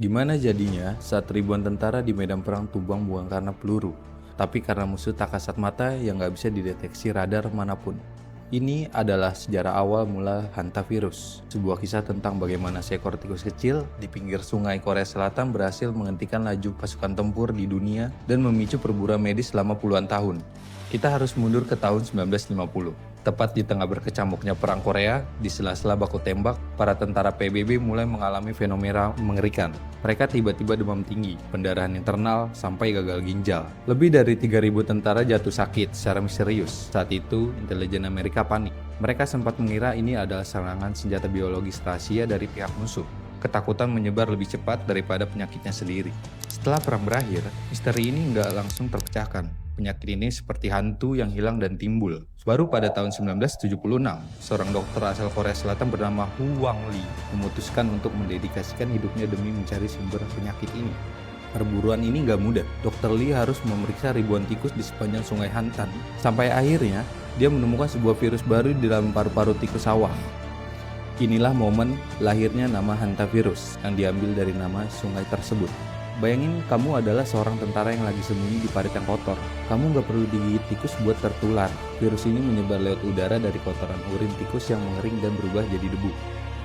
Gimana jadinya saat ribuan tentara di medan perang tumbang bukan karena peluru, tapi karena musuh tak kasat mata yang nggak bisa dideteksi radar manapun. Ini adalah sejarah awal mula hantavirus, sebuah kisah tentang bagaimana seekor tikus kecil di pinggir sungai Korea Selatan berhasil menghentikan laju pasukan tempur di dunia dan memicu perburuan medis selama puluhan tahun. Kita harus mundur ke tahun 1950. Tepat di tengah berkecamuknya Perang Korea, di sela-sela baku tembak, para tentara PBB mulai mengalami fenomena mengerikan. Mereka tiba-tiba demam tinggi, pendarahan internal, sampai gagal ginjal. Lebih dari 3.000 tentara jatuh sakit secara misterius. Saat itu, intelijen Amerika panik. Mereka sempat mengira ini adalah serangan senjata biologis rahasia dari pihak musuh. Ketakutan menyebar lebih cepat daripada penyakitnya sendiri. Setelah perang berakhir, misteri ini nggak langsung terpecahkan. Penyakit ini seperti hantu yang hilang dan timbul. Baru pada tahun 1976, seorang dokter asal Korea Selatan bernama Hu Wang Li memutuskan untuk mendedikasikan hidupnya demi mencari sumber penyakit ini. Perburuan ini nggak mudah. Dr. Li harus memeriksa ribuan tikus di sepanjang sungai Hantan. Sampai akhirnya, dia menemukan sebuah virus baru di dalam paru-paru tikus sawah. Inilah momen lahirnya nama hantavirus yang diambil dari nama sungai tersebut. Bayangin kamu adalah seorang tentara yang lagi sembunyi di parit yang kotor. Kamu nggak perlu digigit tikus buat tertular. Virus ini menyebar lewat udara dari kotoran urin tikus yang mengering dan berubah jadi debu.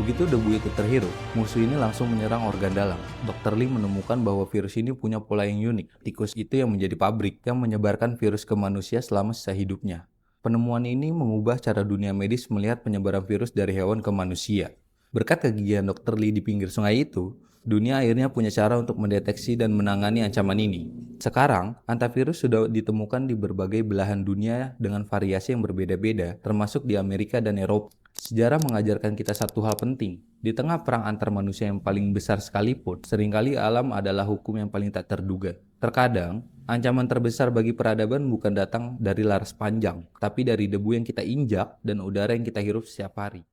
Begitu debu itu terhirup, musuh ini langsung menyerang organ dalam. Dr. Lee menemukan bahwa virus ini punya pola yang unik. Tikus itu yang menjadi pabrik yang menyebarkan virus ke manusia selama sisa hidupnya. Penemuan ini mengubah cara dunia medis melihat penyebaran virus dari hewan ke manusia. Berkat kegigihan Dr. Lee di pinggir sungai itu, dunia akhirnya punya cara untuk mendeteksi dan menangani ancaman ini. Sekarang, antivirus sudah ditemukan di berbagai belahan dunia dengan variasi yang berbeda-beda, termasuk di Amerika dan Eropa. Sejarah mengajarkan kita satu hal penting. Di tengah perang antar manusia yang paling besar sekalipun, seringkali alam adalah hukum yang paling tak terduga. Terkadang, ancaman terbesar bagi peradaban bukan datang dari laras panjang, tapi dari debu yang kita injak dan udara yang kita hirup setiap hari.